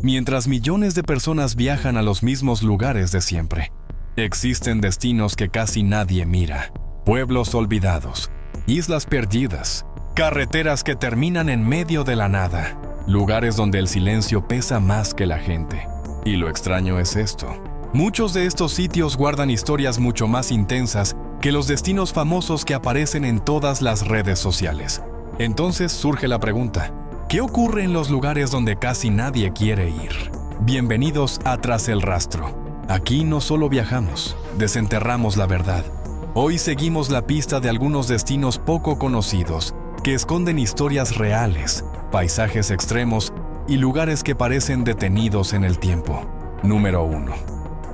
mientras millones de personas viajan a los mismos lugares de siempre. Existen destinos que casi nadie mira, pueblos olvidados, islas perdidas, carreteras que terminan en medio de la nada, lugares donde el silencio pesa más que la gente. Y lo extraño es esto: muchos de estos sitios guardan historias mucho más intensas que los destinos famosos que aparecen en todas las redes sociales. Entonces surge la pregunta: ¿qué ocurre en los lugares donde casi nadie quiere ir? Bienvenidos a Tras el Rastro. Aquí no solo viajamos, desenterramos la verdad. Hoy seguimos la pista de algunos destinos poco conocidos que esconden historias reales, paisajes extremos y lugares que parecen detenidos en el tiempo. Número 1.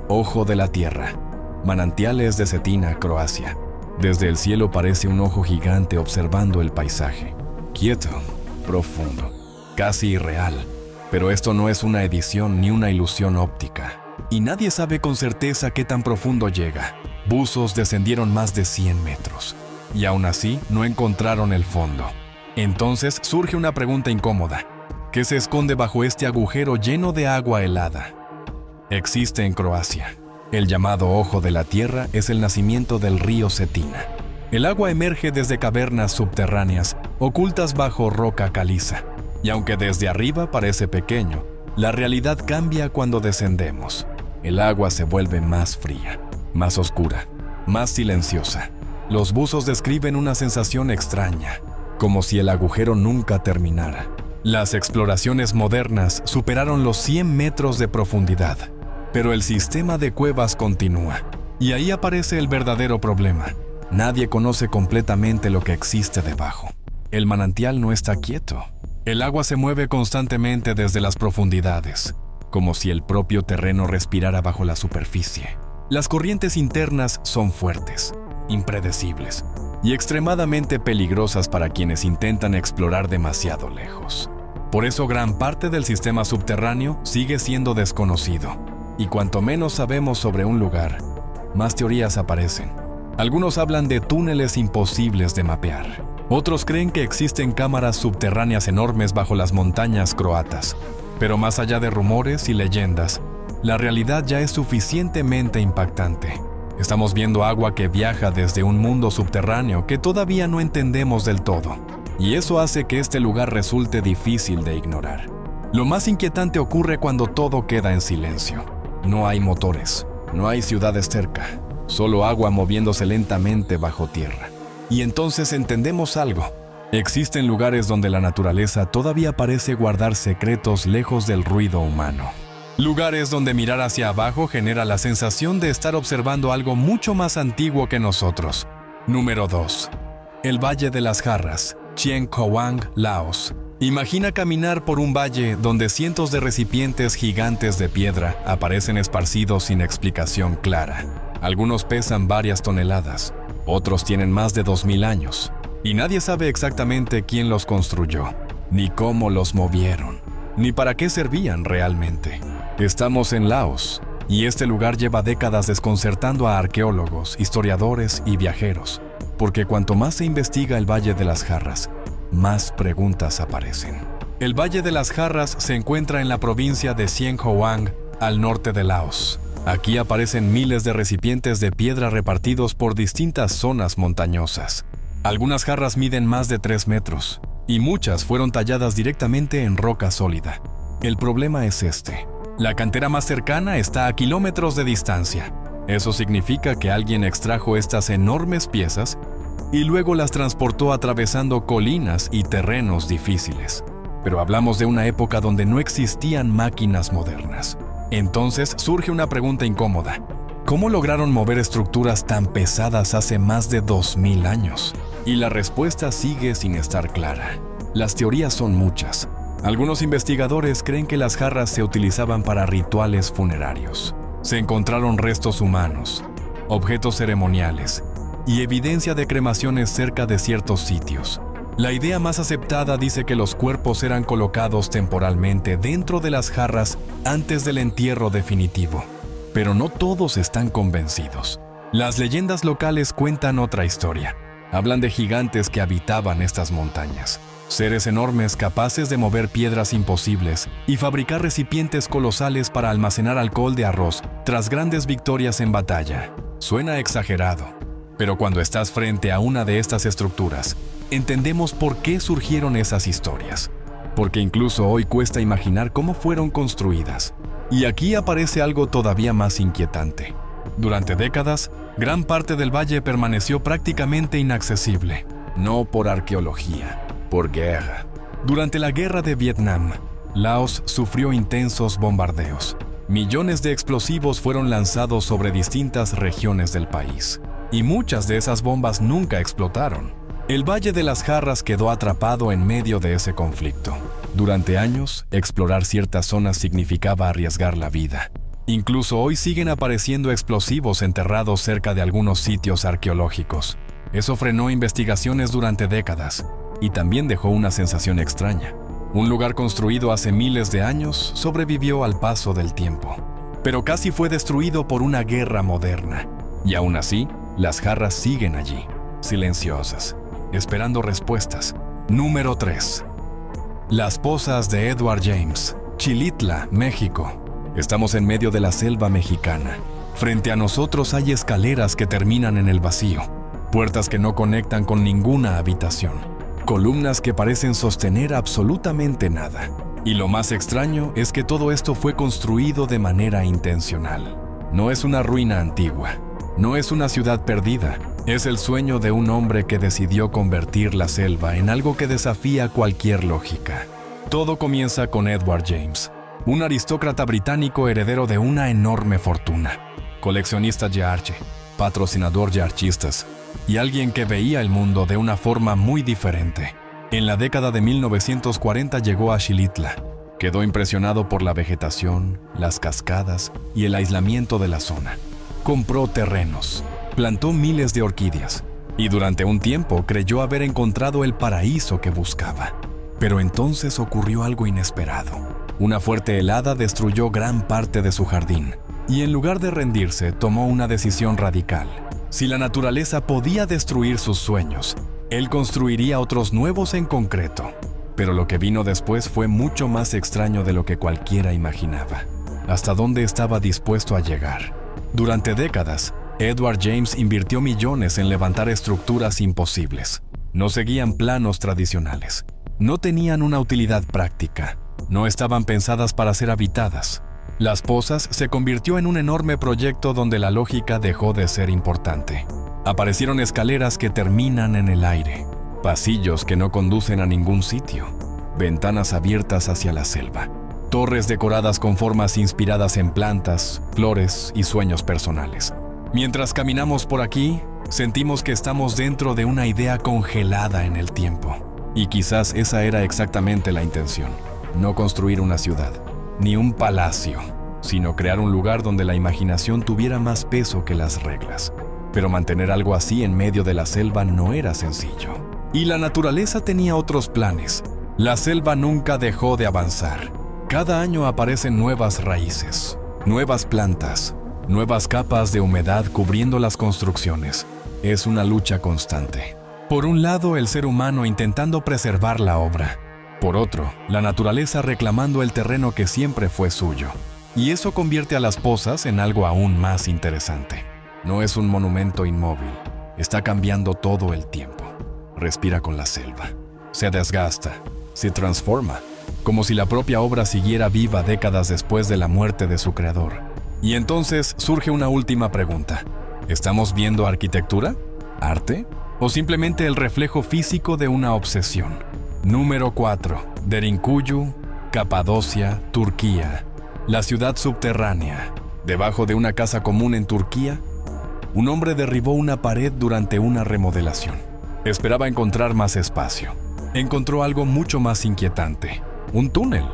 Ojo de la Tierra. Manantiales de Cetina, Croacia. Desde el cielo parece un ojo gigante observando el paisaje. Quieto, profundo, casi irreal. Pero esto no es una edición ni una ilusión óptica. Y nadie sabe con certeza qué tan profundo llega. Buzos descendieron más de 100 metros. Y aún así no encontraron el fondo. Entonces surge una pregunta incómoda: ¿qué se esconde bajo este agujero lleno de agua helada? Existe en Croacia. El llamado Ojo de la Tierra es el nacimiento del río Cetina. El agua emerge desde cavernas subterráneas, ocultas bajo roca caliza. Y aunque desde arriba parece pequeño, la realidad cambia cuando descendemos. El agua se vuelve más fría, más oscura, más silenciosa. Los buzos describen una sensación extraña, como si el agujero nunca terminara. Las exploraciones modernas superaron los 100 metros de profundidad, pero el sistema de cuevas continúa. Y ahí aparece el verdadero problema: nadie conoce completamente lo que existe debajo. El manantial no está quieto. El agua se mueve constantemente desde las profundidades, como si el propio terreno respirara bajo la superficie. Las corrientes internas son fuertes, impredecibles y extremadamente peligrosas para quienes intentan explorar demasiado lejos. Por eso gran parte del sistema subterráneo sigue siendo desconocido. Y cuanto menos sabemos sobre un lugar, más teorías aparecen. Algunos hablan de túneles imposibles de mapear. Otros creen que existen cámaras subterráneas enormes bajo las montañas croatas. Pero más allá de rumores y leyendas, la realidad ya es suficientemente impactante. Estamos viendo agua que viaja desde un mundo subterráneo que todavía no entendemos del todo. Y eso hace que este lugar resulte difícil de ignorar. Lo más inquietante ocurre cuando todo queda en silencio. No hay motores, no hay ciudades cerca, solo agua moviéndose lentamente bajo tierra. Y entonces entendemos algo: existen lugares donde la naturaleza todavía parece guardar secretos lejos del ruido humano. Lugares donde mirar hacia abajo genera la sensación de estar observando algo mucho más antiguo que nosotros. Número 2. El Valle de las Jarras, Chien Khowang, Laos. Imagina caminar por un valle donde cientos de recipientes gigantes de piedra aparecen esparcidos sin explicación clara. Algunos pesan varias toneladas, otros tienen más de 2000 años, y nadie sabe exactamente quién los construyó, ni cómo los movieron, ni para qué servían realmente. Estamos en Laos, y este lugar lleva décadas desconcertando a arqueólogos, historiadores y viajeros, porque cuanto más se investiga el Valle de las Jarras, más preguntas aparecen. El Valle de las Jarras se encuentra en la provincia de Chien Khowang, al norte de Laos. Aquí aparecen miles de recipientes de piedra repartidos por distintas zonas montañosas. Algunas jarras miden más de 3 metros, y muchas fueron talladas directamente en roca sólida. El problema es este: la cantera más cercana está a kilómetros de distancia. Eso significa que alguien extrajo estas enormes piezas y luego las transportó atravesando colinas y terrenos difíciles. Pero hablamos de una época donde no existían máquinas modernas. Entonces surge una pregunta incómoda: ¿cómo lograron mover estructuras tan pesadas hace más de 2000 años? Y la respuesta sigue sin estar clara. Las teorías son muchas. Algunos investigadores creen que las jarras se utilizaban para rituales funerarios. Se encontraron restos humanos, objetos ceremoniales y evidencia de cremaciones cerca de ciertos sitios. La idea más aceptada dice que los cuerpos eran colocados temporalmente dentro de las jarras antes del entierro definitivo. Pero no todos están convencidos. Las leyendas locales cuentan otra historia. Hablan de gigantes que habitaban estas montañas. seres enormes capaces de mover piedras imposibles y fabricar recipientes colosales para almacenar alcohol de arroz tras grandes victorias en batalla. Suena exagerado, pero cuando estás frente a una de estas estructuras, entendemos por qué surgieron esas historias. Porque incluso hoy cuesta imaginar cómo fueron construidas. Y aquí aparece algo todavía más inquietante. Durante décadas, gran parte del valle permaneció prácticamente inaccesible. No por arqueología, por guerra. Durante la guerra de Vietnam, Laos sufrió intensos bombardeos. Millones de explosivos fueron lanzados sobre distintas regiones del país. Y muchas de esas bombas nunca explotaron. El Valle de las Jarras quedó atrapado en medio de ese conflicto. Durante años, explorar ciertas zonas significaba arriesgar la vida. Incluso hoy siguen apareciendo explosivos enterrados cerca de algunos sitios arqueológicos. Eso frenó investigaciones durante décadas y también dejó una sensación extraña. Un lugar construido hace miles de años sobrevivió al paso del tiempo, pero casi fue destruido por una guerra moderna. Y aún así, las jarras siguen allí, silenciosas, esperando respuestas. Número 3. Las pozas de Edward James, Xilitla, México. Estamos en medio de la selva mexicana. Frente a nosotros hay escaleras que terminan en el vacío, puertas que no conectan con ninguna habitación, columnas que parecen sostener absolutamente nada. Y lo más extraño es que todo esto fue construido de manera intencional. No es una ruina antigua, no es una ciudad perdida. Es el sueño de un hombre que decidió convertir la selva en algo que desafía cualquier lógica. Todo comienza con Edward James, un aristócrata británico heredero de una enorme fortuna, coleccionista de arte, patrocinador de artistas, y alguien que veía el mundo de una forma muy diferente. En la década de 1940 llegó a Xilitla. Quedó impresionado por la vegetación, las cascadas y el aislamiento de la zona. Compró terrenos, plantó miles de orquídeas y durante un tiempo creyó haber encontrado el paraíso que buscaba. Pero entonces ocurrió algo inesperado. Una fuerte helada destruyó gran parte de su jardín y en lugar de rendirse tomó una decisión radical. Si la naturaleza podía destruir sus sueños, él construiría otros nuevos en concreto. Pero lo que vino después fue mucho más extraño de lo que cualquiera imaginaba. ¿Hasta dónde estaba dispuesto a llegar? Durante décadas, Edward James invirtió millones en levantar estructuras imposibles. No seguían planos tradicionales. No tenían una utilidad práctica. No estaban pensadas para ser habitadas. Las pozas se convirtió en un enorme proyecto donde la lógica dejó de ser importante. Aparecieron escaleras que terminan en el aire, pasillos que no conducen a ningún sitio, ventanas abiertas hacia la selva, torres decoradas con formas inspiradas en plantas, flores y sueños personales. Mientras caminamos por aquí, sentimos que estamos dentro de una idea congelada en el tiempo. Y quizás esa era exactamente la intención. No construir una ciudad, ni un palacio, sino crear un lugar donde la imaginación tuviera más peso que las reglas. Pero mantener algo así en medio de la selva no era sencillo. Y la naturaleza tenía otros planes. La selva nunca dejó de avanzar. Cada año aparecen nuevas raíces, nuevas plantas, nuevas capas de humedad cubriendo las construcciones. Es una lucha constante. Por un lado, el ser humano intentando preservar la obra. Por otro, la naturaleza reclamando el terreno que siempre fue suyo. Y eso convierte a las pozas en algo aún más interesante. No es un monumento inmóvil. Está cambiando todo el tiempo. Respira con la selva. Se desgasta. Se transforma. Como si la propia obra siguiera viva décadas después de la muerte de su creador. Y entonces surge una última pregunta. ¿Estamos viendo arquitectura? ¿Arte? ¿O simplemente el reflejo físico de una obsesión? Número 4. Derinkuyu, Capadocia, Turquía. La ciudad subterránea. Debajo de una casa común en Turquía, un hombre derribó una pared durante una remodelación. Esperaba encontrar más espacio. Encontró algo mucho más inquietante. Un túnel.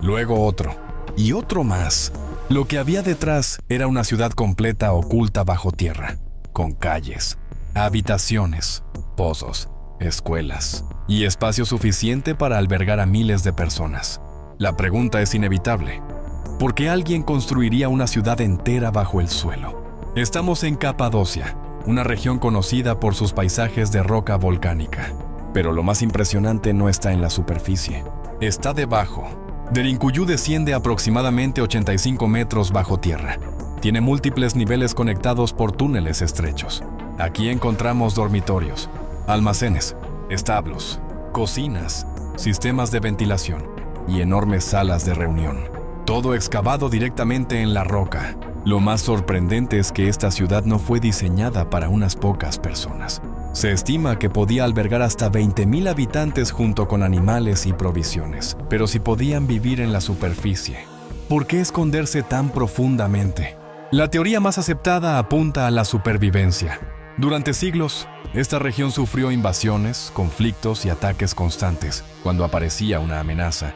Luego otro. Y otro más. Lo que había detrás era una ciudad completa oculta bajo tierra, con calles, habitaciones, pozos, escuelas y espacio suficiente para albergar a miles de personas. La pregunta es inevitable. ¿Por qué alguien construiría una ciudad entera bajo el suelo? Estamos en Capadocia, una región conocida por sus paisajes de roca volcánica. Pero lo más impresionante no está en la superficie, está debajo. Derinkuyu desciende aproximadamente 85 metros bajo tierra. Tiene múltiples niveles conectados por túneles estrechos. Aquí encontramos dormitorios, almacenes, establos, cocinas, sistemas de ventilación y enormes salas de reunión. Todo excavado directamente en la roca. Lo más sorprendente es que esta ciudad no fue diseñada para unas pocas personas. Se estima que podía albergar hasta 20,000 habitantes junto con animales y provisiones. Pero si podían vivir en la superficie, ¿por qué esconderse tan profundamente? La teoría más aceptada apunta a la supervivencia. Durante siglos, esta región sufrió invasiones, conflictos y ataques constantes. Cuando aparecía una amenaza,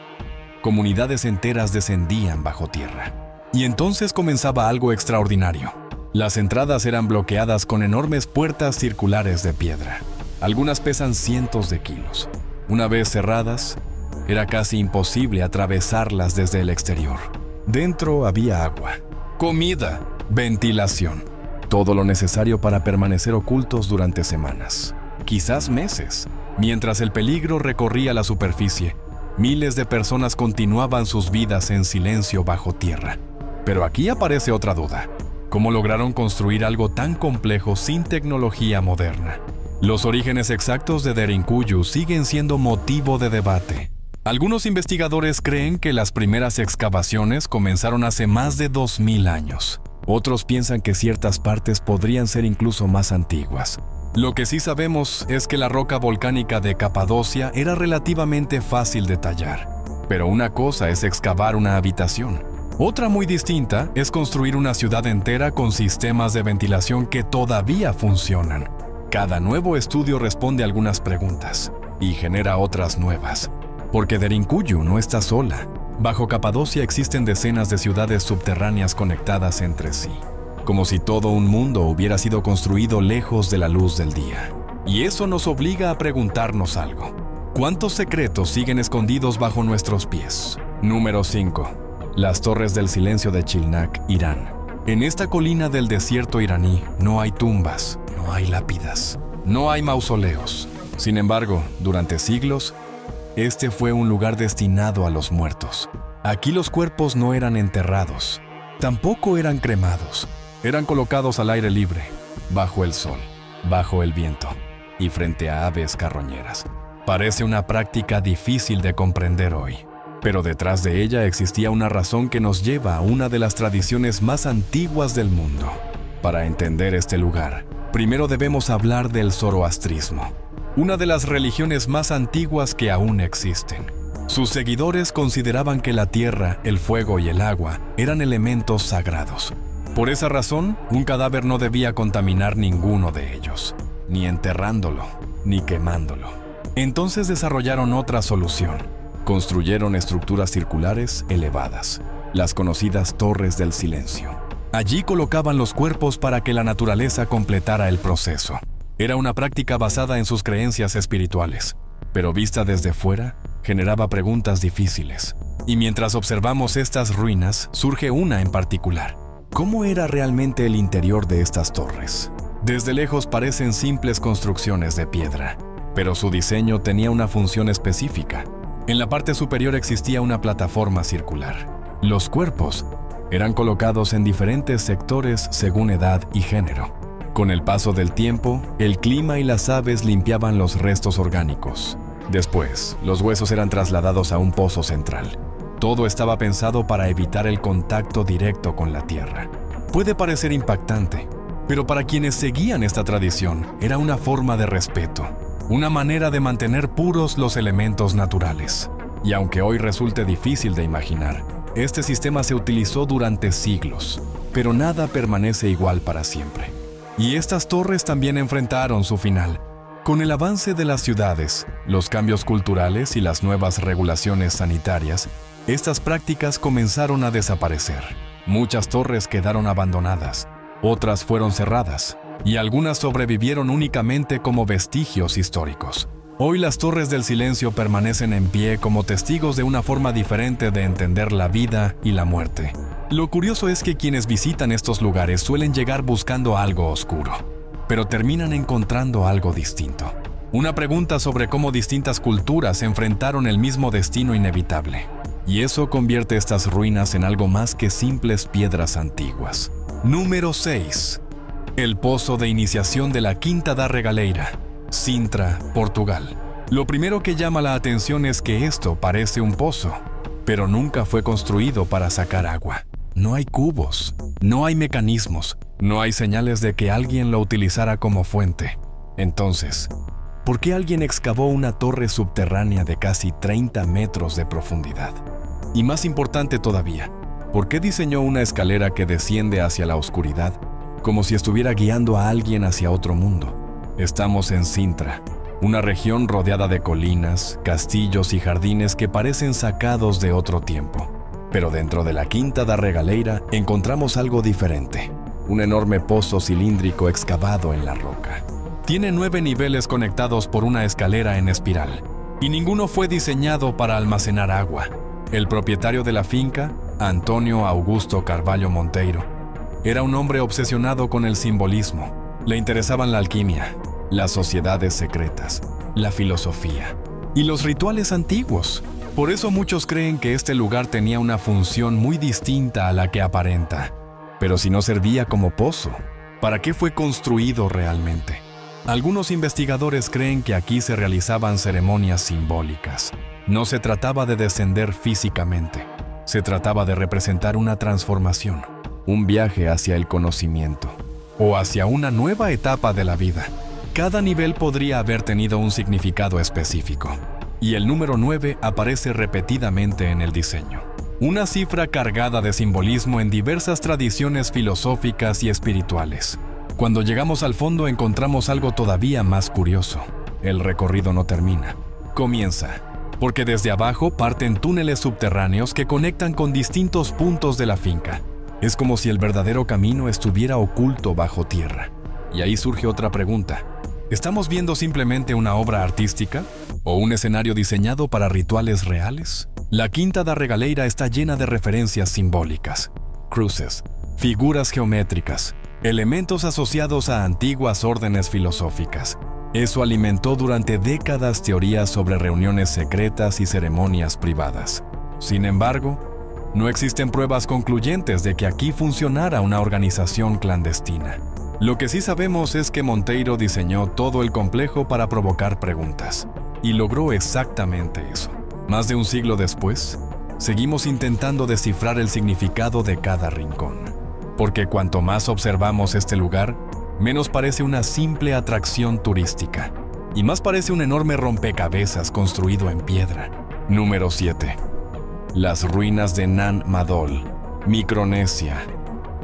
comunidades enteras descendían bajo tierra. Y entonces comenzaba algo extraordinario. Las entradas eran bloqueadas con enormes puertas circulares de piedra. Algunas pesan cientos de kilos. Una vez cerradas, era casi imposible atravesarlas desde el exterior. Dentro había agua, comida, ventilación. Todo lo necesario para permanecer ocultos durante semanas, quizás meses. Mientras el peligro recorría la superficie, miles de personas continuaban sus vidas en silencio bajo tierra. Pero aquí aparece otra duda. ¿Cómo lograron construir algo tan complejo sin tecnología moderna? Los orígenes exactos de Derinkuyu siguen siendo motivo de debate. Algunos investigadores creen que las primeras excavaciones comenzaron hace más de 2000 años. Otros piensan que ciertas partes podrían ser incluso más antiguas. Lo que sí sabemos es que la roca volcánica de Capadocia era relativamente fácil de tallar. Pero una cosa es excavar una habitación. Otra muy distinta es construir una ciudad entera con sistemas de ventilación que todavía funcionan. Cada nuevo estudio responde a algunas preguntas y genera otras nuevas. Porque Derinkuyu no está sola. Bajo Capadocia existen decenas de ciudades subterráneas conectadas entre sí, como si todo un mundo hubiera sido construido lejos de la luz del día. Y eso nos obliga a preguntarnos algo. ¿Cuántos secretos siguen escondidos bajo nuestros pies? Número 5. Las Torres del Silencio de Chilnak, Irán. En esta colina del desierto iraní no hay tumbas, no hay lápidas, no hay mausoleos. Sin embargo, durante siglos, este fue un lugar destinado a los muertos. Aquí los cuerpos no eran enterrados, tampoco eran cremados. Eran colocados al aire libre, bajo el sol, bajo el viento y frente a aves carroñeras. Parece una práctica difícil de comprender hoy, pero detrás de ella existía una razón que nos lleva a una de las tradiciones más antiguas del mundo. Para entender este lugar, primero debemos hablar del zoroastrismo, una de las religiones más antiguas que aún existen. Sus seguidores consideraban que la tierra, el fuego y el agua eran elementos sagrados. Por esa razón, un cadáver no debía contaminar ninguno de ellos, ni enterrándolo, ni quemándolo. Entonces desarrollaron otra solución. Construyeron estructuras circulares elevadas, las conocidas Torres del Silencio. Allí colocaban los cuerpos para que la naturaleza completara el proceso. Era una práctica basada en sus creencias espirituales, pero vista desde fuera, generaba preguntas difíciles. Y mientras observamos estas ruinas, surge una en particular. ¿Cómo era realmente el interior de estas torres? Desde lejos parecen simples construcciones de piedra, pero su diseño tenía una función específica. En la parte superior existía una plataforma circular. Los cuerpos eran colocados en diferentes sectores según edad y género. Con el paso del tiempo, el clima y las aves limpiaban los restos orgánicos. Después, los huesos eran trasladados a un pozo central. Todo estaba pensado para evitar el contacto directo con la tierra. Puede parecer impactante, pero para quienes seguían esta tradición, era una forma de respeto, una manera de mantener puros los elementos naturales. Y aunque hoy resulte difícil de imaginar, este sistema se utilizó durante siglos, pero nada permanece igual para siempre. Y estas torres también enfrentaron su final. Con el avance de las ciudades, los cambios culturales y las nuevas regulaciones sanitarias, estas prácticas comenzaron a desaparecer. Muchas torres quedaron abandonadas, otras fueron cerradas, y algunas sobrevivieron únicamente como vestigios históricos. Hoy las Torres del Silencio permanecen en pie como testigos de una forma diferente de entender la vida y la muerte. Lo curioso es que quienes visitan estos lugares suelen llegar buscando algo oscuro, pero terminan encontrando algo distinto. Una pregunta sobre cómo distintas culturas enfrentaron el mismo destino inevitable. Y eso convierte estas ruinas en algo más que simples piedras antiguas. Número 6. El pozo de iniciación de la Quinta da Regaleira, Sintra, Portugal. Lo primero que llama la atención es que esto parece un pozo, pero nunca fue construido para sacar agua. No hay cubos, no hay mecanismos, no hay señales de que alguien lo utilizara como fuente. Entonces, ¿por qué alguien excavó una torre subterránea de casi 30 metros de profundidad? Y más importante todavía, ¿por qué diseñó una escalera que desciende hacia la oscuridad, como si estuviera guiando a alguien hacia otro mundo? Estamos en Sintra, una región rodeada de colinas, castillos y jardines que parecen sacados de otro tiempo. Pero dentro de la Quinta da Regaleira encontramos algo diferente, un enorme pozo cilíndrico excavado en la roca. Tiene 9 niveles conectados por una escalera en espiral, y ninguno fue diseñado para almacenar agua. El propietario de la finca, Antônio Augusto Carvalho Monteiro, era un hombre obsesionado con el simbolismo. Le interesaban la alquimia, las sociedades secretas, la filosofía y los rituales antiguos. Por eso muchos creen que este lugar tenía una función muy distinta a la que aparenta. Pero si no servía como pozo, ¿para qué fue construido realmente? Algunos investigadores creen que aquí se realizaban ceremonias simbólicas. No se trataba de descender físicamente, se trataba de representar una transformación, un viaje hacia el conocimiento, o hacia una nueva etapa de la vida. Cada nivel podría haber tenido un significado específico, y el número 9 aparece repetidamente en el diseño. Una cifra cargada de simbolismo en diversas tradiciones filosóficas y espirituales. Cuando llegamos al fondo encontramos algo todavía más curioso. El recorrido no termina, comienza, porque desde abajo parten túneles subterráneos que conectan con distintos puntos de la finca. Es como si el verdadero camino estuviera oculto bajo tierra. Y ahí surge otra pregunta. ¿Estamos viendo simplemente una obra artística? ¿O un escenario diseñado para rituales reales? La Quinta da Regaleira está llena de referencias simbólicas, cruces, figuras geométricas, elementos asociados a antiguas órdenes filosóficas. Eso alimentó durante décadas teorías sobre reuniones secretas y ceremonias privadas. Sin embargo, no existen pruebas concluyentes de que aquí funcionara una organización clandestina. Lo que sí sabemos es que Monteiro diseñó todo el complejo para provocar preguntas, y logró exactamente eso. Más de un siglo después, seguimos intentando descifrar el significado de cada rincón, porque cuanto más observamos este lugar, menos parece una simple atracción turística, y más parece un enorme rompecabezas construido en piedra. Número 7. Las ruinas de Nan Madol, Micronesia,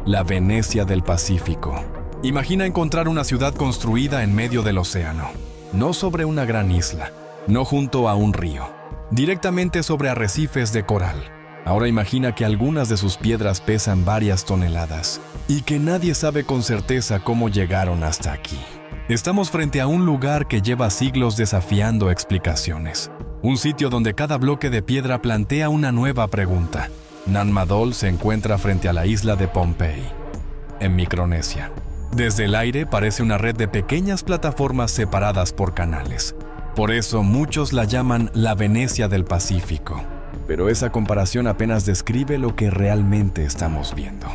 la Venecia del Pacífico. Imagina encontrar una ciudad construida en medio del océano, no sobre una gran isla, no junto a un río, directamente sobre arrecifes de coral. Ahora imagina que algunas de sus piedras pesan varias toneladas y que nadie sabe con certeza cómo llegaron hasta aquí. Estamos frente a un lugar que lleva siglos desafiando explicaciones. Un sitio donde cada bloque de piedra plantea una nueva pregunta. Nan Madol se encuentra frente a la isla de Pohnpei, en Micronesia. Desde el aire parece una red de pequeñas plataformas separadas por canales. Por eso muchos la llaman la Venecia del Pacífico. Pero esa comparación apenas describe lo que realmente estamos viendo.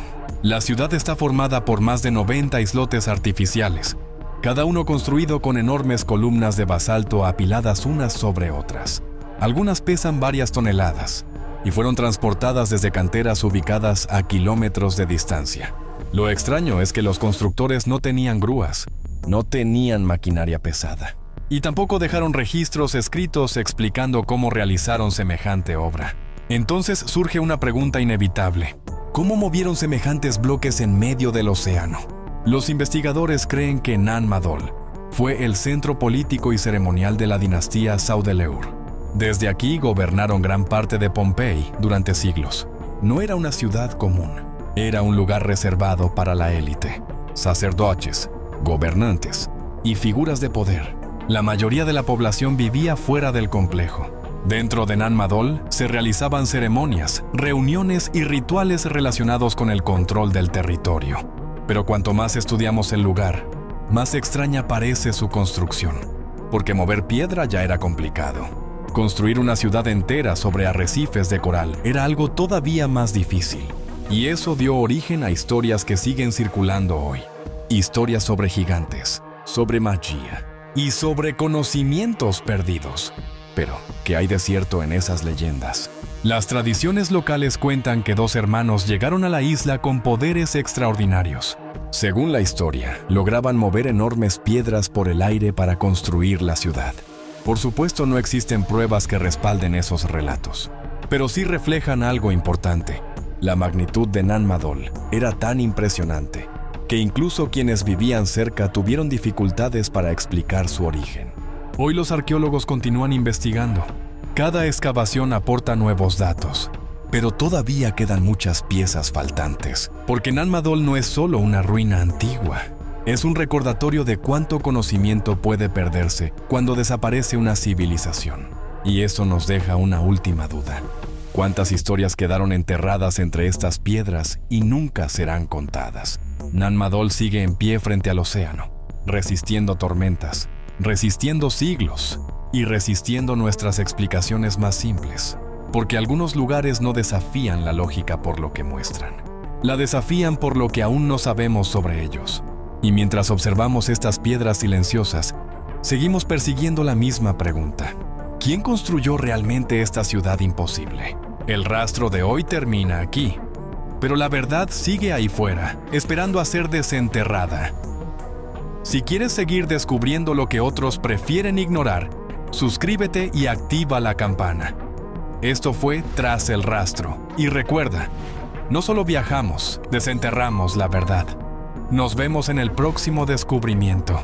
La ciudad está formada por más de 90 islotes artificiales, cada uno construido con enormes columnas de basalto apiladas unas sobre otras. Algunas pesan varias toneladas y fueron transportadas desde canteras ubicadas a kilómetros de distancia. Lo extraño es que los constructores no tenían grúas, no tenían maquinaria pesada, y tampoco dejaron registros escritos explicando cómo realizaron semejante obra. Entonces surge una pregunta inevitable. ¿Cómo movieron semejantes bloques en medio del océano? Los investigadores creen que Nan Madol fue el centro político y ceremonial de la dinastía Saudeleur. Desde aquí gobernaron gran parte de Pohnpei durante siglos. No era una ciudad común. Era un lugar reservado para la élite, sacerdotes, gobernantes y figuras de poder. La mayoría de la población vivía fuera del complejo. Dentro de Nan Madol se realizaban ceremonias, reuniones y rituales relacionados con el control del territorio. Pero cuanto más estudiamos el lugar, más extraña parece su construcción. porque mover piedra ya era complicado. Construir una ciudad entera sobre arrecifes de coral era algo todavía más difícil. Y eso dio origen a historias que siguen circulando hoy. Historias sobre gigantes, sobre magia y sobre conocimientos perdidos. Pero, ¿qué hay de cierto en esas leyendas? Las tradiciones locales cuentan que dos hermanos llegaron a la isla con poderes extraordinarios. Según la historia, lograban mover enormes piedras por el aire para construir la ciudad. Por supuesto, no existen pruebas que respalden esos relatos, pero sí reflejan algo importante. La magnitud de Nan Madol era tan impresionante que incluso quienes vivían cerca tuvieron dificultades para explicar su origen. Hoy los arqueólogos continúan investigando. Cada excavación aporta nuevos datos, pero todavía quedan muchas piezas faltantes, porque Nan Madol no es solo una ruina antigua. Es un recordatorio de cuánto conocimiento puede perderse cuando desaparece una civilización. Y eso nos deja una última duda. ¿Cuántas historias quedaron enterradas entre estas piedras y nunca serán contadas? Nan Madol sigue en pie frente al océano, resistiendo tormentas, resistiendo siglos y resistiendo nuestras explicaciones más simples, porque algunos lugares no desafían la lógica por lo que muestran. La desafían por lo que aún no sabemos sobre ellos. Y mientras observamos estas piedras silenciosas, seguimos persiguiendo la misma pregunta. ¿Quién construyó realmente esta ciudad imposible? El rastro de hoy termina aquí, pero la verdad sigue ahí fuera, esperando a ser desenterrada. Si quieres seguir descubriendo lo que otros prefieren ignorar, suscríbete y activa la campana. Esto fue Tras el Rastro. Y recuerda, no solo viajamos, desenterramos la verdad. Nos vemos en el próximo descubrimiento.